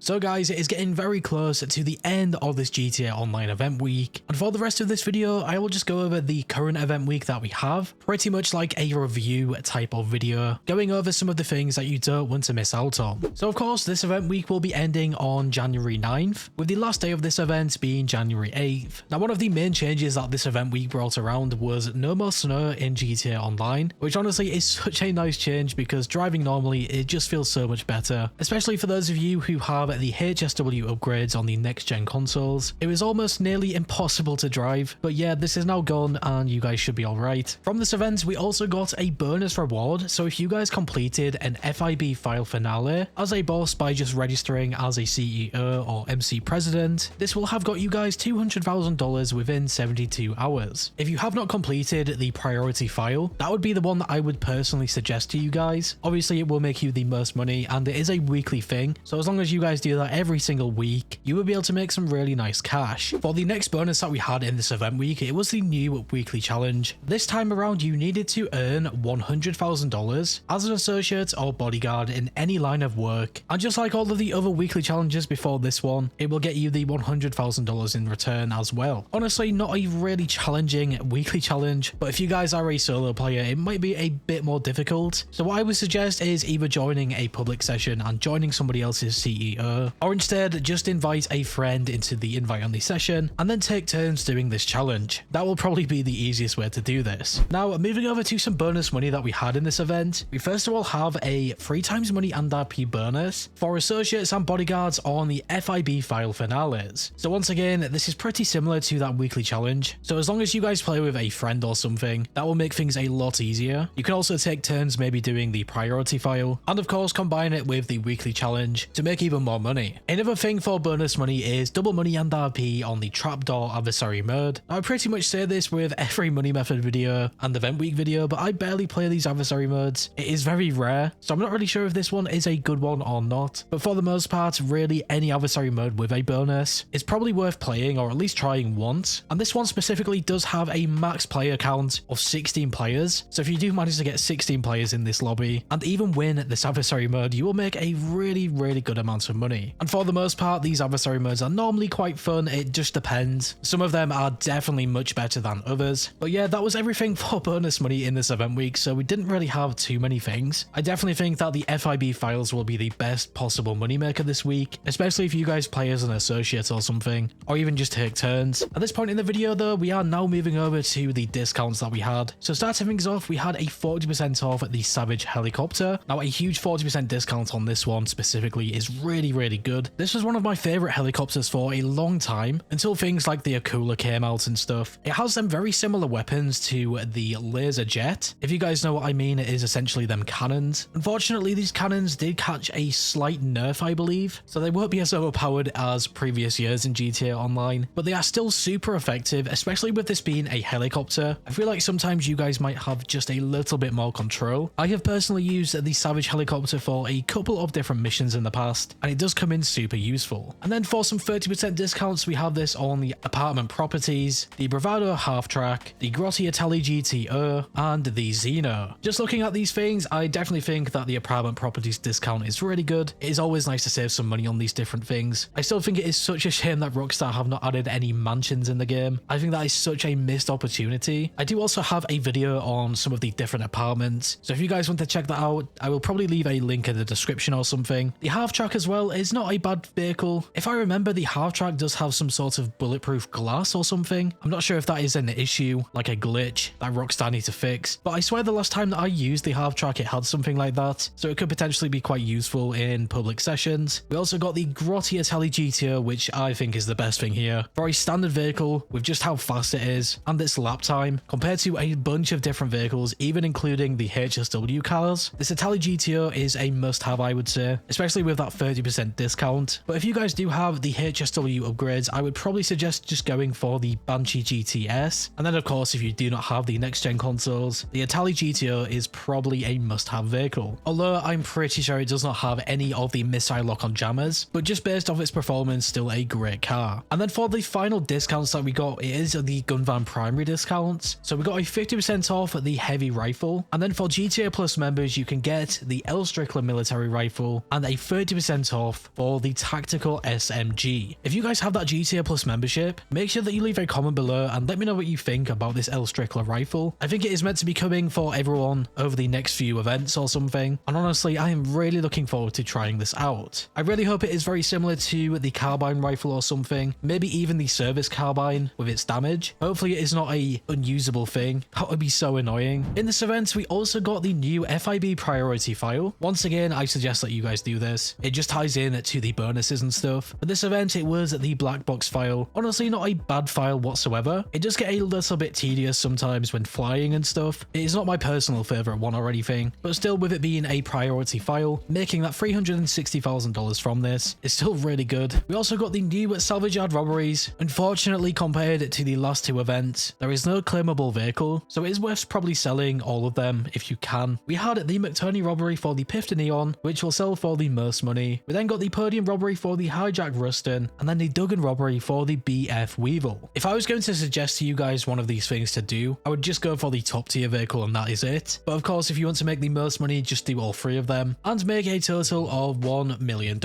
So guys, it is getting very close to the end of this GTA Online event week, and for the rest of this video I will just go over the current event week that we have, pretty much like a review type of video, going over some of the things that you don't want to miss out on. So of course this event week will be ending on January 9th, with the last day of this event being January 8th. Now one of the main changes that this event week brought around was no more snow in GTA Online, which honestly is such a nice change because driving normally it just feels so much better, especially for those of you who have the HSW upgrades on the next gen consoles. It was almost nearly impossible to drive, but yeah, this is now gone and you guys should be alright. From this event we also got a bonus reward, so if you guys completed an FIB file finale as a boss by just registering as a CEO or MC president, this will have got you guys $200,000 within 72 hours. If you have not completed the priority file, that would be the one that I would personally suggest to you guys. Obviously it will make you the most money and it is a weekly thing, so as long as you guys do that every single week, you will be able to make some really nice cash. For the next bonus that we had in this event week, it was the new weekly challenge. This time around you needed to earn $100,000 as an associate or bodyguard in any line of work, and just like all of the other weekly challenges before this one, it will get you the $100,000 in return as well. Honestly, not a really challenging weekly challenge, but if you guys are a solo player it might be a bit more difficult, so what I would suggest is either joining a public session and joining somebody else's CEO, or instead just invite a friend into the invite only session and then take turns doing this challenge. That will probably be the easiest way to do this. Now moving over to some bonus money that we had in this event, we first of all have a 3 times money and RP bonus for associates and bodyguards on the FIB file finales. So once again, this is pretty similar to that weekly challenge, so as long as you guys play with a friend or something, that will make things a lot easier. You can also take turns maybe doing the priority file, and of course combine it with the weekly challenge to make even more money. Another thing for bonus money is double money and RP on the trapdoor adversary mode. Now, I pretty much say this with every money method video and event week video, but I barely play these adversary modes. It is very rare, so I'm not really sure if this one is a good one or not, but for the most part, really any adversary mode with a bonus is probably worth playing or at least trying once, and this one specifically does have a max player count of 16 players, so if you do manage to get 16 players in this lobby and even win this adversary mode, you will make a really good amount of money. And for the most part, these adversary modes are normally quite fun, it just depends. Some of them are definitely much better than others. But yeah, that was everything for bonus money in this event week, so we didn't really have too many things. I definitely think that the FIB files will be the best possible moneymaker this week, especially if you guys play as an associate or something, or even just take turns. At this point in the video though, we are now moving over to the discounts that we had. So starting things off, we had a 40% off at the Salvage helicopter. Now a huge 40% discount on this one specifically is really good. This was one of my favorite helicopters for a long time, until things like the Akula came out and stuff. It has some very similar weapons to the laser jet. If you guys know what I mean, it is essentially them cannons. Unfortunately, these cannons did catch a slight nerf, I believe, so they won't be as overpowered as previous years in GTA Online, but they are still super effective, especially with this being a helicopter. I feel like sometimes you guys might have just a little bit more control. I have personally used the Salvage helicopter for a couple of different missions in the past, and it does come in super useful. And then for some 30% discounts, we have this on the apartment properties, the Bravado half track, the Grotti Italy GTO, and the Xeno. Just looking at these things, I definitely think that the apartment properties discount is really good. It is always nice to save some money on these different things. I still think it is such a shame that Rockstar have not added any mansions in the game. I think that is such a missed opportunity. I do also have a video on some of the different apartments, so if you guys want to check that out, I will probably leave a link in the description or something. The half track as well is not a bad vehicle. If I remember, the half track does have some sort of bulletproof glass or something. I'm not sure if that is an issue, like a glitch that Rockstar need to fix, but I swear the last time that I used the half track it had something like that, so it could potentially be quite useful in public sessions. We also got the Grotti Italy GTO, which I think is the best thing here. For a standard vehicle, with just how fast it is and its lap time, compared to a bunch of different vehicles, even including the HSW cars, this Italy GTO is a must-have, I would say, especially with that 30% discount. But if you guys do have the HSW upgrades, I would probably suggest just going for the Banshee GTS. And then of course, if you do not have the next gen consoles, the Italy GTO is probably a must-have vehicle. Although I'm pretty sure it does not have any of the missile lock-on jammers, but just based off its performance, still a great car. And then for the final discounts that we got, it is the gun van primary discounts. So we got a 50% off the heavy rifle, and then for GTA Plus members, you can get the L Strickler military rifle and a 30% off off for the tactical SMG. If you guys have that GTA Plus membership, make sure that you leave a comment below and let me know what you think about this El Strickler rifle. I think it is meant to be coming for everyone over the next few events or something, and honestly I am really looking forward to trying this out. I really hope it is very similar to the carbine rifle or something, maybe even the service carbine with its damage. Hopefully it is not a unusable thing, that would be so annoying. In this event we also got the new FIB Priority File. Once again I suggest that you guys do this, it just ties in to the bonuses and stuff. For this event it was the black box file. Honestly not a bad file whatsoever, it does get a little bit tedious sometimes when flying and stuff. It is not my personal favourite one or anything, but still with it being a priority file, making that $360,000 from this is still really good. We also got the new Salvage Robberies. Unfortunately compared to the last two events, there is no claimable vehicle, so it is worth probably selling all of them if you can. We had the McTurney robbery for the Pifter Neon, which will sell for the most money. We then got the Podium robbery for the Hijack Rustin, and then the Duggan robbery for the BF Weevil. If I was going to suggest to you guys one of these things to do, I would just go for the top tier vehicle and that is it. But of course if you want to make the most money, just do all three of them and make a total of $1 million.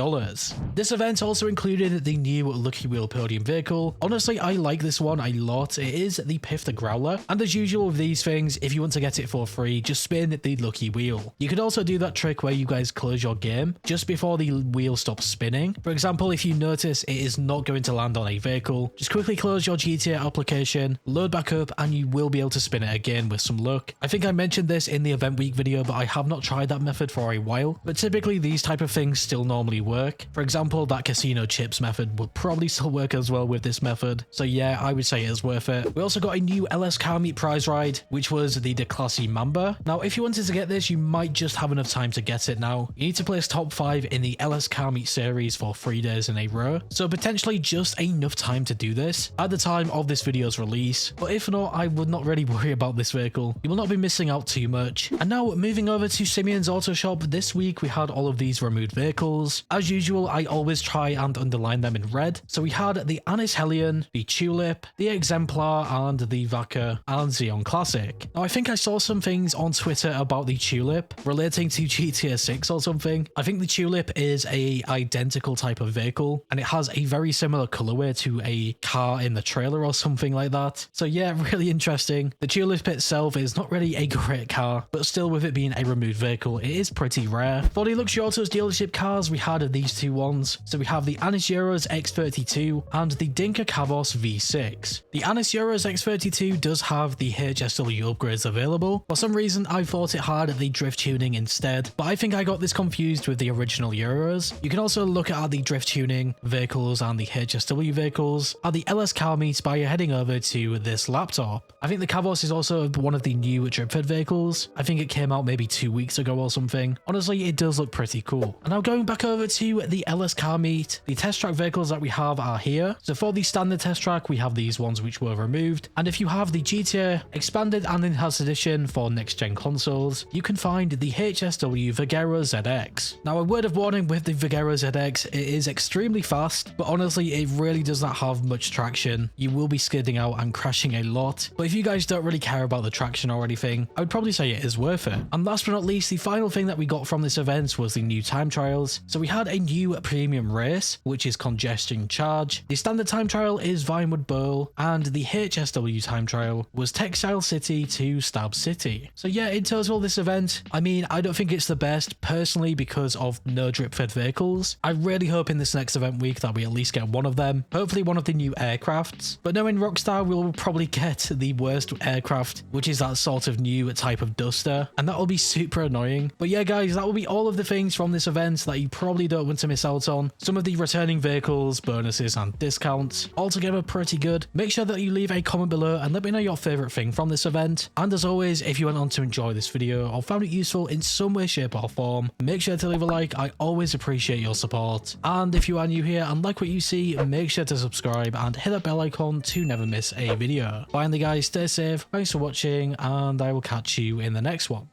This event also included the new Lucky Wheel Podium vehicle. Honestly I like this one a lot. It is the Pifter Growler, and as usual with these things, if you want to get it for free, just spin the lucky wheel. You could also do that trick where you guys close your game just before the wheel stops spinning. For example, if you notice it is not going to land on a vehicle, just quickly close your GTA application, load back up, and you will be able to spin it again with some luck. I think I mentioned this in the event week video, but I have not tried that method for a while, but typically these type of things still normally work. For example, that casino chips method would probably still work as well with this method, so yeah, I would say it is worth it. We also got a new LS Car Meet prize ride, which was the Declassy Mamba. Now if you wanted to get this, you might just have enough time to get it now. You need to place top 5 in the LS Car Meet series for 3 days in a row, so potentially just enough time to do this at the time of this video's release. But if not, I would not really worry about this vehicle. You will not be missing out too much. And now moving over to Simeone's Autoshop, this week we had all of these removed vehicles. As usual, I always try and underline them in red. So we had the Anis Hellion, the Tulip, the Exemplar, and the Vaca and Xeon Classic. Now I think I saw some things on Twitter about the Tulip relating to GTA 6 or something. I think the Tulip is a identical type of vehicle and it has a very similar colorway to a car in the trailer or something like that. So yeah, really interesting. The Tulip itself is not really a great car, but still with it being a removed vehicle, it is pretty rare. For the Luxury Autos dealership cars, we had these two ones. So we have the Anis Euros X32 and the Dinka Kavos V6. The Anis Euros X32 does have the HSW upgrades available. For some reason, I thought it had the drift tuning instead, but I think I got this confused with the original Euros. You can also look at the drift tuning vehicles and the HSW vehicles at the LS Car Meet by heading over to this laptop. I think the Kavos is also one of the new drip-fed vehicles. I think it came out maybe 2 weeks ago or something. Honestly, it does look pretty cool. And now going back over to the LS Car Meet, the test track vehicles that we have are here. So for the standard test track, we have these ones which were removed. And if you have the GTA Expanded and Enhanced Edition for next-gen consoles, you can find the HSW Vigero ZX. Now a word of warning with the Vigero ZX, it is extremely fast, but honestly it really does not have much traction. You will be skidding out and crashing a lot, but if you guys don't really care about the traction or anything, I would probably say it is worth it. And last but not least, the final thing that we got from this event was the new time trials. So we had a new premium race, which is Congestion Charge. The standard time trial is Vinewood Bowl, and the HSW time trial was Textile City to Stab City. So yeah, in total this event, I mean, I don't think it's the best personally because of no drip-fed vehicles. I really hope in this next event week that we at least get one of them, hopefully one of the new aircrafts. But knowing Rockstar, we'll probably get the worst aircraft, which is that sort of new type of duster, and that will be super annoying. But yeah guys, that will be all of the things from this event that you probably don't want to miss out on. Some of the returning vehicles, bonuses and discounts, altogether pretty good. Make sure that you leave a comment below and let me know your favorite thing from this event. And as always, if you went on to enjoy this video or found it useful in some way, shape or form, make sure to leave a like. I always appreciate your support. And if you are new here and like what you see, make sure to subscribe and hit that bell icon to never miss a video. Finally guys, stay safe, thanks for watching, and I will catch you in the next one.